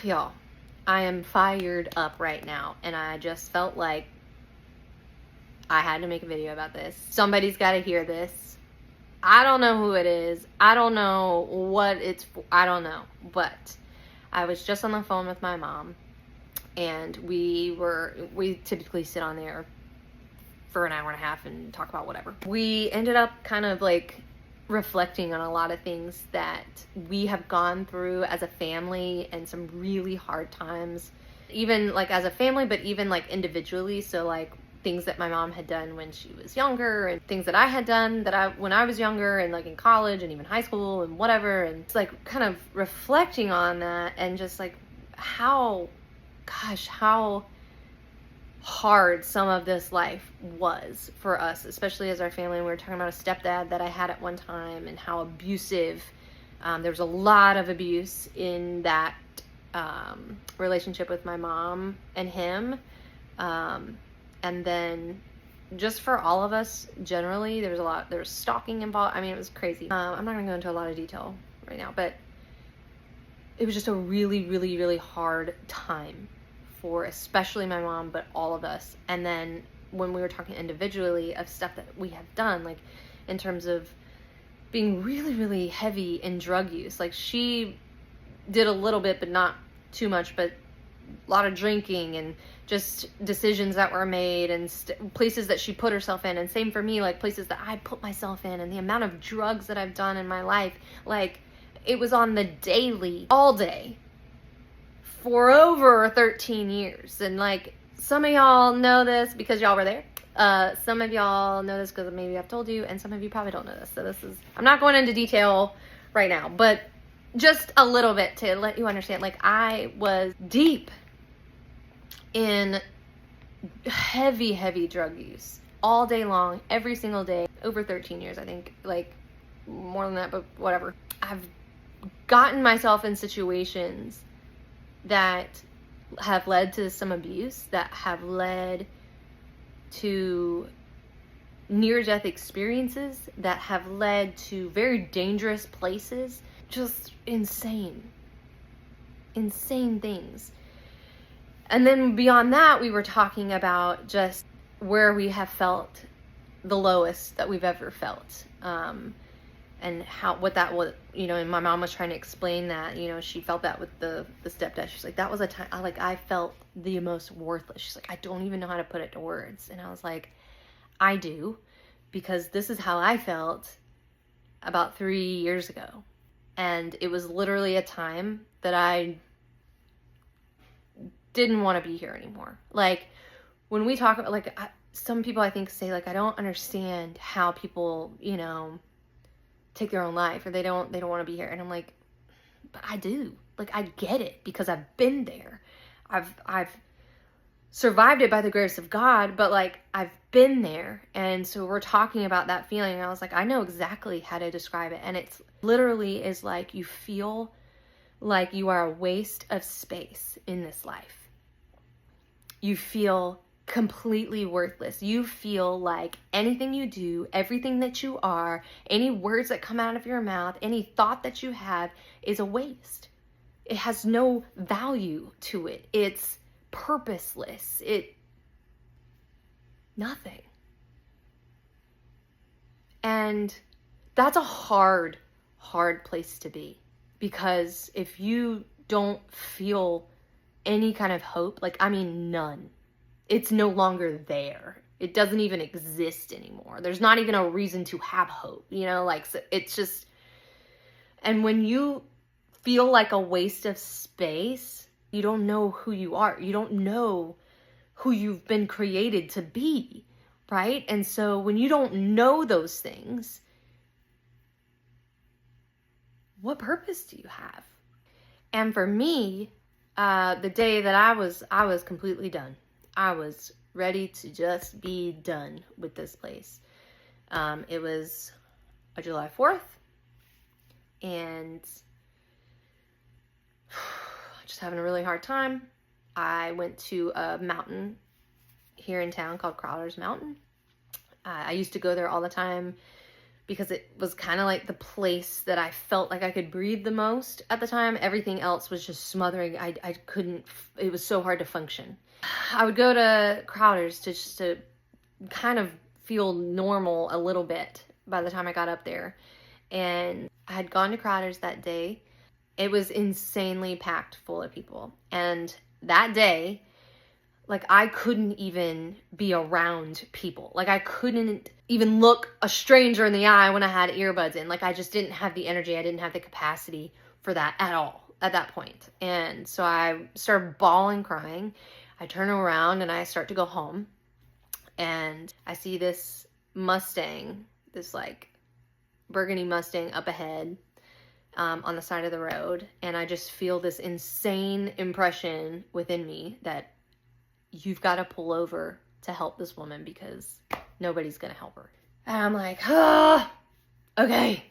Y'all, I am fired up right now, and I just felt like I had to make a video about this. Somebody's got to hear this. I don't know who it is. I don't know what it's for. I don't know. But I was just on the phone with my mom, and we typically sit on there for an hour and a half and talk about whatever. We ended up kind of like reflecting on a lot of things that we have gone through as a family and some really hard times, even like as a family, but even like individually. So like things that my mom had done when she was younger, and things that I had done when I was younger, and like in college and even high school and whatever. And it's like kind of reflecting on that, and just like how hard some of this life was for us, especially as our family. And we were talking about a stepdad that I had at one time, and how abusive, there was a lot of abuse in that relationship with my mom and him. And then just for all of us generally, there was stalking involved. I mean, it was crazy. I'm not gonna go into a lot of detail right now, but it was just a really, really, really hard time for especially my mom, but all of us. And then when we were talking individually of stuff that we have done, like in terms of being really, really heavy in drug use, like she did a little bit, but not too much, but a lot of drinking and just decisions that were made, and places that she put herself in. And same for me, like places that I put myself in, and the amount of drugs that I've done in my life, like it was on the daily, all day, for over 13 years. And like some of y'all know this because y'all were there. Some of y'all know this because maybe I've told you, and some of you probably don't know this. So I'm not going into detail right now, but just a little bit to let you understand. Like I was deep in heavy, heavy drug use all day long, every single day, over 13 years, I think, like more than that, but whatever. I've gotten myself in situations that have led to some abuse, that have led to near-death experiences, that have led to very dangerous places, just insane things. And then beyond that, we were talking about just where we have felt the lowest that we've ever felt. And what that was, and my mom was trying to explain that, she felt that with the stepdad. She's like, that was a time, I felt the most worthless. She's like, I don't even know how to put it to words. And I was like, I do, because this is how I felt about 3 years ago. And it was literally a time that I didn't want to be here anymore. Like when we talk about, like, some people I think say, like, I don't understand how people, take their own life, or they don't want to be here. And I'm like, but I do. Like, I get it, because I've been there. I've survived it by the grace of God, but like I've been there. And so we're talking about that feeling, and I was like, I know exactly how to describe it. And it's literally is like you feel like you are a waste of space in this life. You feel completely worthless. You feel like anything you do, everything that you are, any words that come out of your mouth, any thought that you have is a waste. It has no value to it. It's purposeless. Nothing. And that's a hard place to be, because if you don't feel any kind of hope, like, I mean, none, it's no longer there. It doesn't even exist anymore. There's not even a reason to have hope, like, so it's just, and when you feel like a waste of space, you don't know who you are. You don't know who you've been created to be, right? And so when you don't know those things, what purpose do you have? And for me, the day that I was completely done. I was ready to just be done with this place. It was a July 4th, and just having a really hard time. I went to a mountain here in town called Crowder's Mountain. I used to go there all the time because it was kind of like the place that I felt like I could breathe the most at the time. Everything else was just smothering. I couldn't, it was so hard to function. I would go to Crowder's to kind of feel normal a little bit by the time I got up there. And I had gone to Crowder's that day. It was insanely packed full of people. And that day, like, I couldn't even be around people. Like, I couldn't even look a stranger in the eye when I had earbuds in. Like, I just didn't have the energy. I didn't have the capacity for that at all at that point. And so I started bawling, crying. I turn around and I start to go home. And I see this Mustang, this like burgundy Mustang up ahead on the side of the road. And I just feel this insane impression within me that you've got to pull over to help this woman because nobody's going to help her. And I'm like, okay.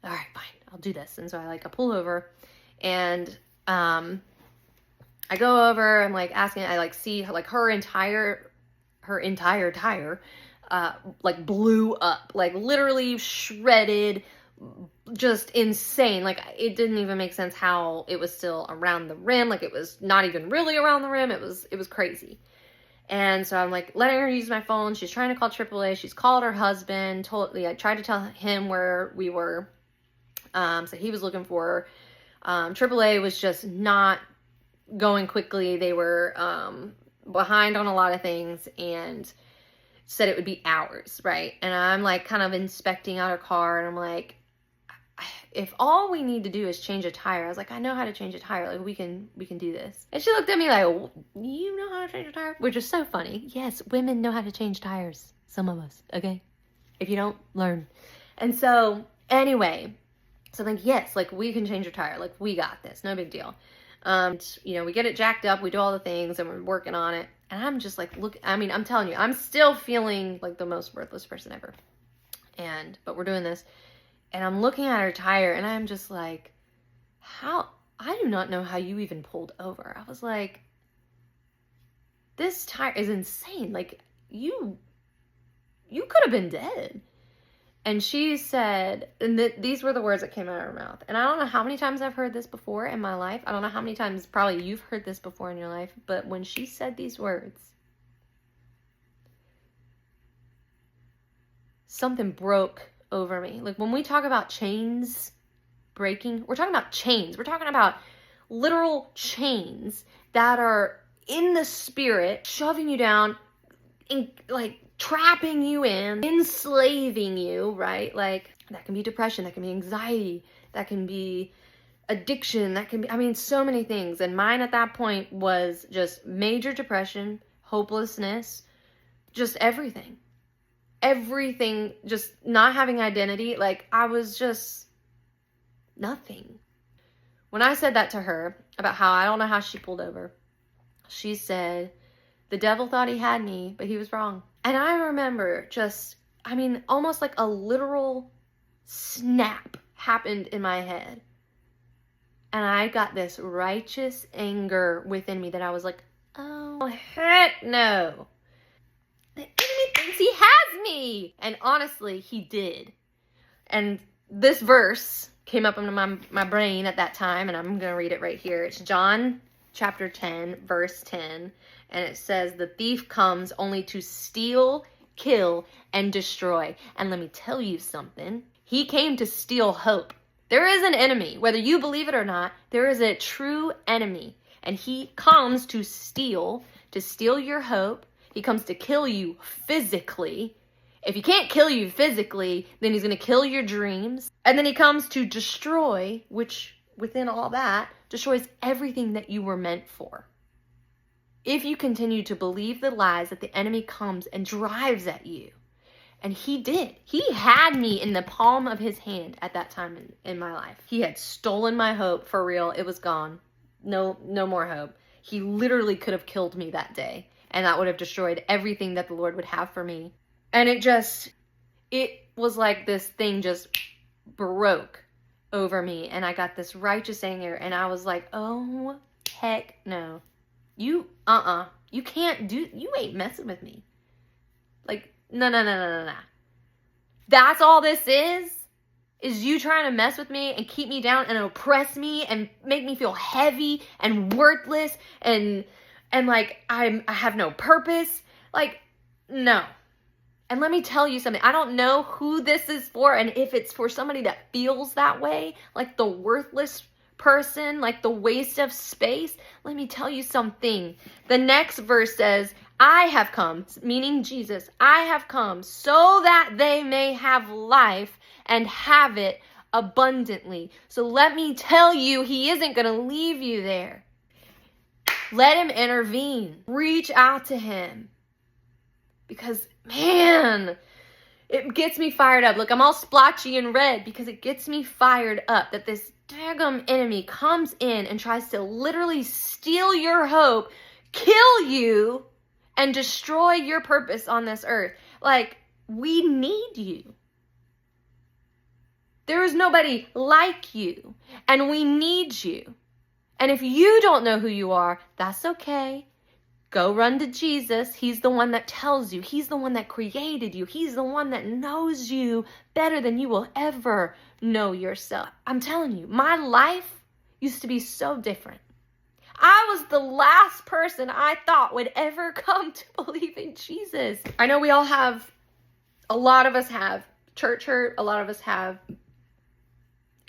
All right, fine. I'll do this. And so I pull over and I go over, I'm like asking, I like see like her entire tire like blew up, like literally shredded, just insane. Like, it didn't even make sense how it was still around the rim. Like, it was not even really around the rim. It was crazy. And so I'm like letting her use my phone. She's trying to call AAA. She's called her husband. I tried to tell him where we were. So he was looking for her. AAA was just not going quickly. They were behind on a lot of things and said it would be hours, right? And I'm like kind of inspecting out her car, and I'm like, if all we need to do is change a tire, I was like, I know how to change a tire. Like, we can do this. And she looked at me like, you know how to change a tire? Which is so funny. Yes, women know how to change tires. Some of us, okay? If you don't, learn. And so, anyway, so I'm like, yes, like, we can change your tire. Like, we got this. No big deal. We get it jacked up. We do all the things, and we're working on it. And I'm just like, I'm telling you, I'm still feeling like the most worthless person ever. But we're doing this. And I'm looking at her tire, and I'm just like, I do not know how you even pulled over. I was like, this tire is insane. Like, you could have been dead. And she said, and these were the words that came out of her mouth. And I don't know how many times I've heard this before in my life. I don't know how many times probably you've heard this before in your life. But when she said these words, something broke over me. Like, when we talk about chains breaking, we're talking about chains. We're talking about literal chains that are in the spirit, shoving you down, like trapping you in, enslaving you, right? Like, that can be depression, that can be anxiety, that can be addiction, that can be, so many things. And mine at that point was just major depression, hopelessness, just everything, just not having identity. Like, I was just nothing. When I said that to her about how I don't know how she pulled over, she said, the devil thought he had me, but he was wrong. And I remember just, almost like a literal snap happened in my head. And I got this righteous anger within me that I was like, oh, heck no. The enemy thinks he has me. And honestly, he did. And this verse came up into my brain at that time, and I'm going to read it right here. It's John chapter 10, verse 10. And it says, the thief comes only to steal, kill, and destroy. And let me tell you something. He came to steal hope. There is an enemy. Whether you believe it or not, there is a true enemy. And he comes to steal your hope. He comes to kill you physically. If he can't kill you physically, then he's going to kill your dreams. And then he comes to destroy, which within all that, destroys everything that you were meant for. If you continue to believe the lies that the enemy comes and drives at you. And he did. He had me in the palm of his hand at that time in my life. He had stolen my hope for real. It was gone. No more hope. He literally could have killed me that day. And that would have destroyed everything that the Lord would have for me. And it was like this thing just broke over me. And I got this righteous anger. And I was like, oh, heck no. You can't you ain't messing with me. Like, no. That's all this is you trying to mess with me and keep me down and oppress me and make me feel heavy and worthless and like I have no purpose. Like, no. And let me tell you something. I don't know who this is for, and if it's for somebody that feels that way, like the worthless person, like the waste of space. Let me tell you something. The next verse says, I have come, meaning Jesus, I have come so that they may have life and have it abundantly. So let me tell you, he isn't going to leave you there. Let him intervene. Reach out to him. Because, man, it gets me fired up. Look, I'm all splotchy and red because it gets me fired up that this daggum enemy comes in and tries to literally steal your hope, kill you, and destroy your purpose on this earth. Like, we need you. There is nobody like you, and we need you. And if you don't know who you are, that's okay. Go run to Jesus. He's the one that tells you. He's the one that created you. He's the one that knows you better than you will ever know yourself. I'm telling you, my life used to be so different. I was the last person I thought would ever come to believe in Jesus. I know we all have, a lot of us have church hurt. A lot of us have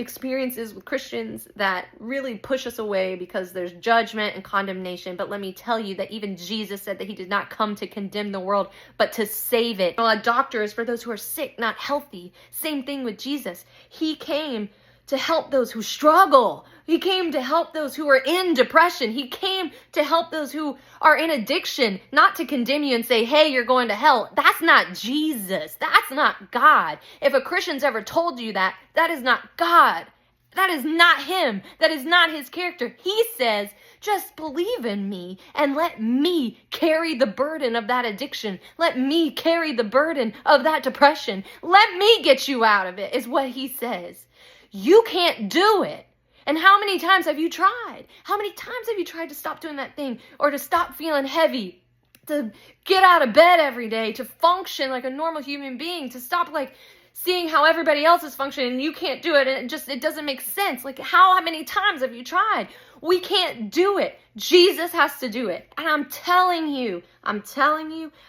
experiences with Christians that really push us away because there's judgment and condemnation. But let me tell you that even Jesus said that he did not come to condemn the world, but to save it. Well, a doctor is for those who are sick, not healthy. Same thing with Jesus. He came to help those who struggle. He came to help those who are in depression. He came to help those who are in addiction, not to condemn you and say, hey, you're going to hell. That's not Jesus. That's not God. If a Christian's ever told you that, that is not God. That is not him. That is not his character. He says, just believe in me and let me carry the burden of that addiction. Let me carry the burden of that depression. Let me get you out of it, is what he says. You can't do it. And how many times have you tried? How many times have you tried to stop doing that thing or to stop feeling heavy, to get out of bed every day, to function like a normal human being, to stop like seeing how everybody else is functioning and you can't do it and it doesn't make sense. Like how many times have you tried? We can't do it. Jesus has to do it. And I'm telling you,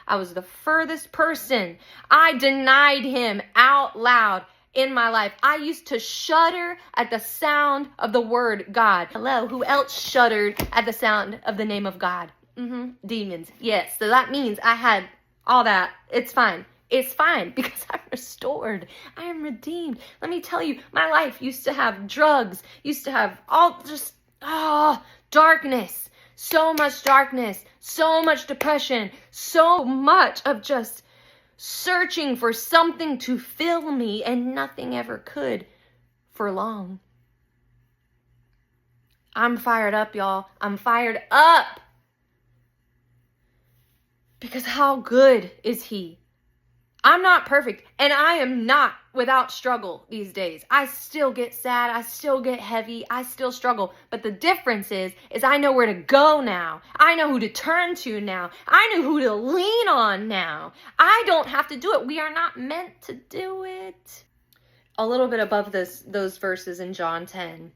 I was the furthest person. I denied him out loud. In my life, I used to shudder at the sound of the word God. Hello, who else shuddered at the sound of the name of God? Demons. Yes, so that means I had all that. It's fine. It's fine because I'm restored. I am redeemed. Let me tell you, my life used to have drugs, used to have all just, darkness. So much darkness, so much depression, so much of just searching for something to fill me, and nothing ever could for long. I'm fired up, y'all. I'm fired up. Because how good is he? I'm not perfect, and I am not without struggle these days. I still get sad. I still get heavy. I still struggle. But the difference is I know where to go now. I know who to turn to now. I know who to lean on now. I don't have to do it. We are not meant to do it. A little bit above those verses in John 10.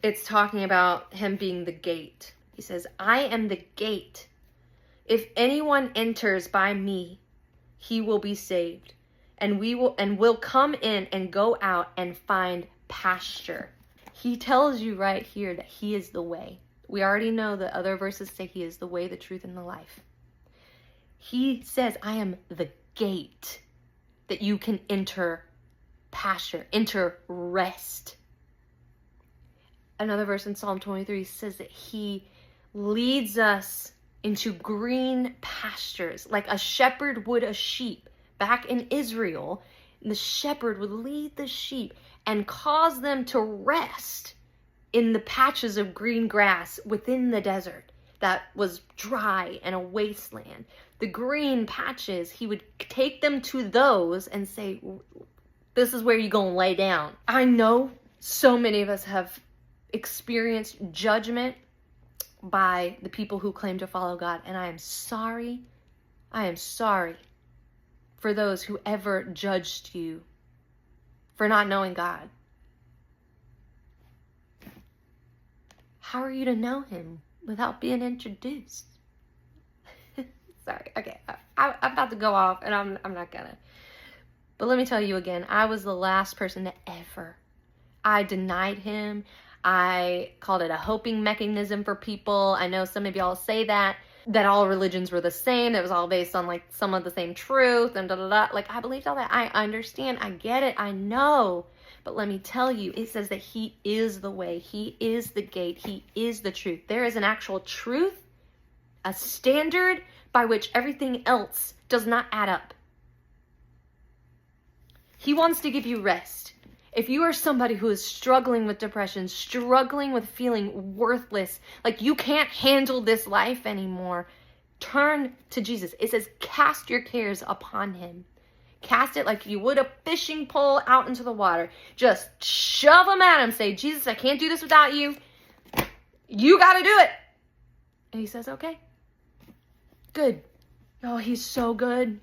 It's talking about him being the gate. He says, I am the gate. If anyone enters by me, he will be saved, and will come in and go out and find pasture. He tells you right here that he is the way. We already know the other verses say he is the way, the truth, and the life. He says, I am the gate that you can enter pasture, enter rest. Another verse in Psalm 23 says that he leads us into green pastures, like a shepherd would a sheep. Back in Israel, the shepherd would lead the sheep and cause them to rest in the patches of green grass within the desert that was dry and a wasteland. The green patches, he would take them to those and say, this is where you're going to lay down. I know so many of us have experienced judgment by the people who claim to follow God. And I am sorry for those who ever judged you for not knowing God. How are you to know him without being introduced? Sorry, okay, I'm about to go off, and I'm not gonna. But let me tell you again, I was the last person to ever. I denied him. I called it a hoping mechanism for people. I know some of y'all say that all religions were the same. That was all based on like some of the same truth and da-da-da. Like, I believed all that. I understand. I get it. I know. But let me tell you, it says that he is the way. He is the gate. He is the truth. There is an actual truth, a standard by which everything else does not add up. He wants to give you rest. If you are somebody who is struggling with depression, struggling with feeling worthless, like you can't handle this life anymore, turn to Jesus. It says, cast your cares upon him. Cast it like you would a fishing pole out into the water. Just shove them at him. Say, Jesus, I can't do this without you. You got to do it. And he says, okay, good. Oh, he's so good.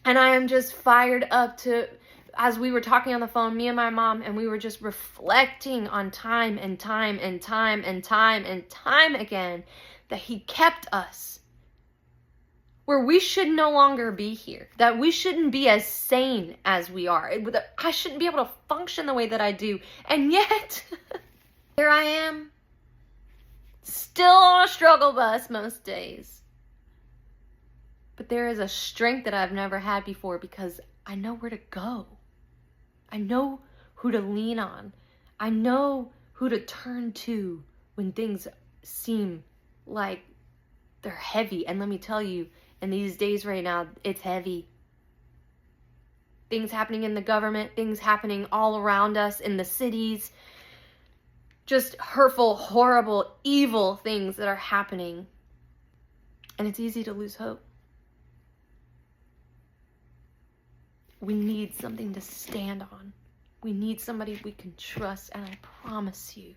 And I am just fired up to, as we were talking on the phone, me and my mom, and we were just reflecting on time and time and time and time and time again that he kept us where we should no longer be here, that we shouldn't be as sane as we are. I shouldn't be able to function the way that I do. And yet, here I am, still on a struggle bus most days. But there is a strength that I've never had before because I know where to go. I know who to lean on. I know who to turn to when things seem like they're heavy. And let me tell you, in these days right now, it's heavy. Things happening in the government, things happening all around us in the cities. Just hurtful, horrible, evil things that are happening. And it's easy to lose hope. We need something to stand on. We need somebody we can trust, and I promise you,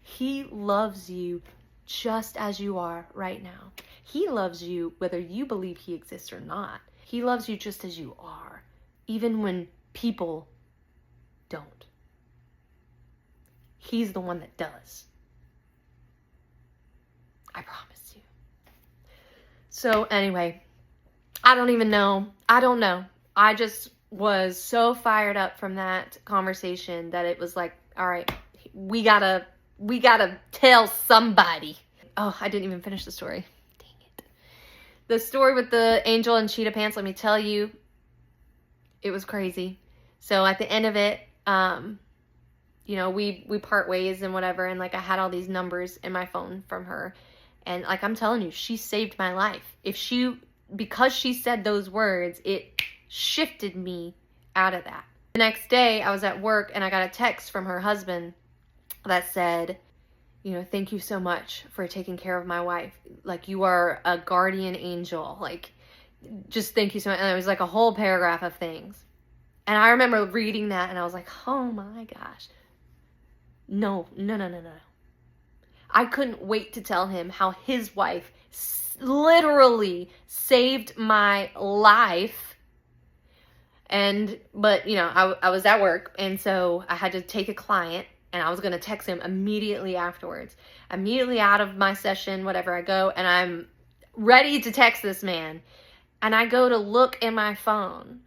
he loves you just as you are right now. He loves you whether you believe he exists or not. He loves you just as you are, even when people don't. He's the one that does. I promise you. So anyway, I don't even know. I don't know. I just was so fired up from that conversation that it was like, all right, we gotta tell somebody. Oh, I didn't even finish the story. Dang it. The story with the angel and cheetah pants, let me tell you, it was crazy. So at the end of it, we part ways and whatever, and like I had all these numbers in my phone from her. And like I'm telling you, she saved my life. Because she said those words, it shifted me out of that. The next day, I was at work and I got a text from her husband that said, thank you so much for taking care of my wife. Like, you are a guardian angel. Like, just thank you so much. And it was like a whole paragraph of things. And I remember reading that and I was like, oh my gosh. No. I couldn't wait to tell him how his wife literally saved my life. But I was at work, and so I had to take a client, and I was going to text him immediately afterwards. Immediately out of my session, whatever, I go, and I'm ready to text this man. And I go to look in my phone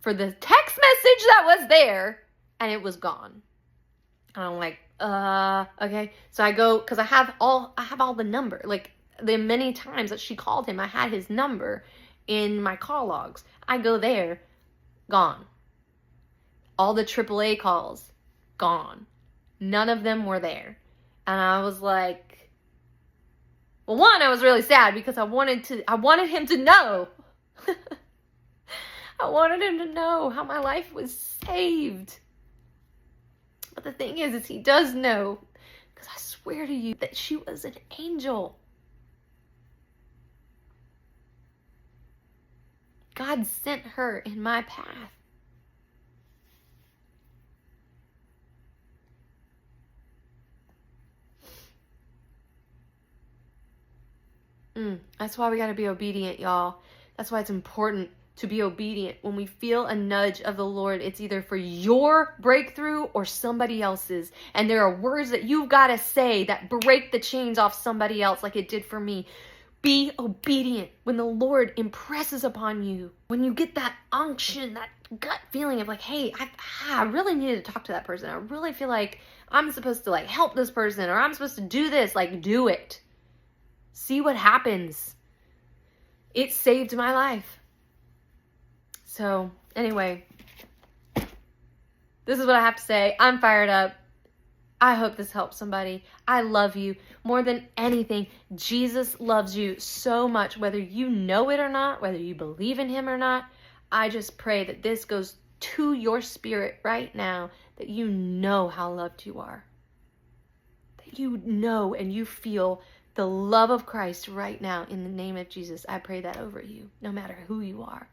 for the text message that was there, and it was gone. And I'm like, okay. So I go, because I have all the number. Like, the many times that she called him, I had his number in my call logs. I go there, gone. All the AAA calls, gone. None of them were there. And I was like, well, one, I was really sad because I wanted him to know. I wanted him to know how my life was saved. But the thing is he does know, because I swear to you that she was an angel. God sent her in my path. That's why we got to be obedient, y'all. That's why it's important to be obedient. When we feel a nudge of the Lord, it's either for your breakthrough or somebody else's. And there are words that you've got to say that break the chains off somebody else like it did for me. Be obedient when the Lord impresses upon you. When you get that unction, that gut feeling of like, hey, I really needed to talk to that person. I really feel like I'm supposed to like help this person, or I'm supposed to do this. Like, do it. See what happens. It saved my life. So anyway, this is what I have to say. I'm fired up. I hope this helps somebody. I love you more than anything. Jesus loves you so much, whether you know it or not, whether you believe in him or not. I just pray that this goes to your spirit right now, that you know how loved you are. That you know and you feel the love of Christ right now in the name of Jesus. I pray that over you, no matter who you are.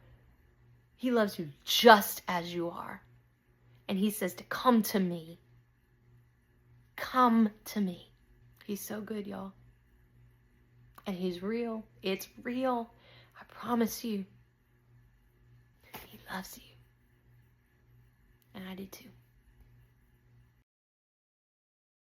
He loves you just as you are. And he says to come to me. Come to me. He's so good, y'all. And he's real. It's real. I promise you. He loves you. And I do too.